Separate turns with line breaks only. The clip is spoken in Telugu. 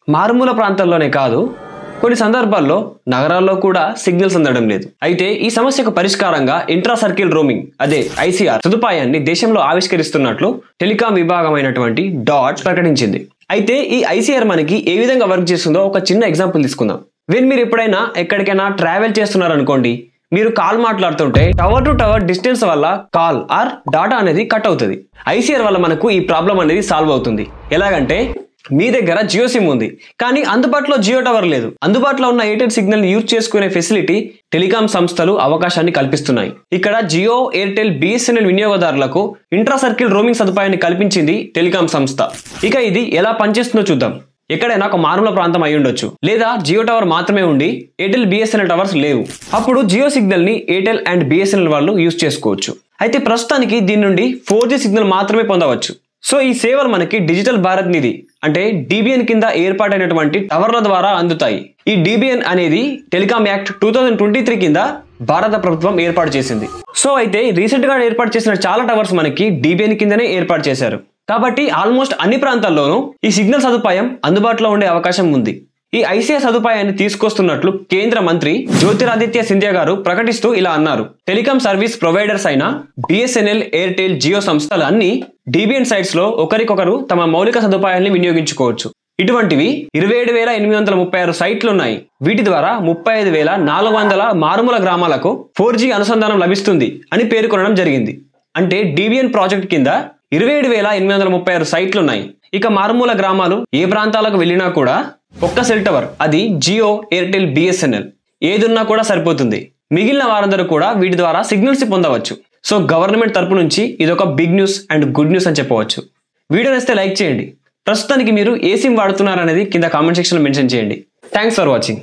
మారుమూల ప్రాంతాల్లోనే కాదు, కొన్ని సందర్భాల్లో నగరాల్లో కూడా సిగ్నల్స్ అందడం లేదు. అయితే ఈ సమస్యకు పరిష్కారంగా ఇంట్రా సర్కిల్ రోమింగ్ అదే ఐసీఆర్ సదుపాయాన్ని దేశంలో ఆవిష్కరిస్తున్నట్లు టెలికాం విభాగమైనటువంటి డాట్ ప్రకటించింది. అయితే ఈ ఐసీఆర్ మనకి ఏ విధంగా వర్క్ చేస్తుందో ఒక చిన్న ఎగ్జాంపుల్ తీసుకుందాం. మీరు ఎప్పుడైనా ఎక్కడికైనా ట్రావెల్ చేస్తున్నారనుకోండి, మీరు కాల్ మాట్లాడుతుంటే టవర్ టు టవర్ డిస్టెన్స్ వల్ల కాల్ ఆర్ డాటా అనేది కట్ అవుతుంది. ఐసీఆర్ వల్ల మనకు ఈ ప్రాబ్లం అనేది సాల్వ్ అవుతుంది. ఎలాగంటే మీ దగ్గర జియో సిమ్ ఉంది, కానీ అందుబాటులో జియో టవర్ లేదు. అందుబాటులో ఉన్న ఎయిర్టెల్ సిగ్నల్ యూజ్ చేసుకునే ఫెసిలిటీ టెలికాం సంస్థలు అవకాశాన్ని కల్పిస్తున్నాయి. ఇక్కడ జియో, ఎయిర్టెల్, బిఎస్ఎన్ఎల్ వినియోగదారులకు ఇంట్రా సర్కిల్ రోమింగ్ సదుపాయాన్ని కల్పించింది టెలికాం సంస్థ. ఇక ఇది ఎలా పనిచేస్తుందో చూద్దాం. ఎక్కడైనా ఒక మారుమూల ప్రాంతం అయి ఉండొచ్చు, లేదా జియో టవర్ మాత్రమే ఉండి ఎయిర్టెల్, బిఎస్ఎన్ఎల్ టవర్స్ లేవు. అప్పుడు జియో సిగ్నల్ ని ఎయిర్టెల్ అండ్ బిఎస్ఎన్ఎల్ వాళ్ళు యూజ్ చేసుకోవచ్చు. అయితే ప్రస్తుతానికి దీని నుండి 4G సిగ్నల్ మాత్రమే పొందవచ్చు. సో ఈ సేవలు మనకి డిజిటల్ భారత్ నిధి అంటే డిబిఎన్ కింద ఏర్పాటైనటువంటి టవర్ల ద్వారా అందుతాయి. ఈ డిబిఎన్ అనేది టెలికాం యాక్ట్ 2023 కింద భారత ప్రభుత్వం ఏర్పాటు చేసింది. సో అయితే రీసెంట్ గా ఏర్పాటు చేసిన చాలా టవర్స్ మనకి డిబిఎన్ కిందనే ఏర్పాటు చేశారు. కాబట్టి ఆల్మోస్ట్ అన్ని ప్రాంతాల్లోనూ ఈ సిగ్నల్ సదుపాయం అందుబాటులో ఉండే అవకాశం ఉంది. ఈ ఐసీఆర్ సదుపాయాన్ని తీసుకొస్తున్నట్లు కేంద్ర మంత్రి జ్యోతిరాదిత్య సింధియా గారు ప్రకటిస్తూ ఇలా అన్నారు. టెలికాం సర్వీస్ ప్రొవైడర్స్ అయిన బిఎస్ఎన్ఎల్, ఎయిర్టెల్, జియో సంస్థలు అన్ని డిబిఎన్ సైట్స్ లో ఒకరికొకరు తమ మౌలిక సదుపాయాన్ని వినియోగించుకోవచ్చు. ఇటువంటివి 27,836 సైట్లున్నాయి. వీటి ద్వారా 35,400 మారుమూల గ్రామాలకు 4G అనుసంధానం లభిస్తుంది అని పేర్కొనడం జరిగింది. అంటే డిబిఎన్ ప్రాజెక్ట్ కింద 27,836 సైట్లున్నాయి. ఇక మారుమూల గ్రామాలు ఏ ప్రాంతాలకు వెళ్ళినా కూడా ఒక్క సెల్ టవర్, అది జియో, ఎయిర్టెల్, బిఎస్ఎన్ఎల్ ఏదున్నా కూడా సరిపోతుంది. మిగిలిన వారందరూ కూడా వీటి ద్వారా సిగ్నల్స్ పొందవచ్చు. సో గవర్నమెంట్ తరపు నుంచి ఇదొక big news and good news అని చెప్పవచ్చు. వీడియో నచ్చితే లైక్ చేయండి. ప్రస్తుతానికి మీరు ఏ సిమ్ వాడుతున్నారనేది కింద కామెంట్ సెక్షన్లో మెన్షన్ చేయండి. Thanks for watching.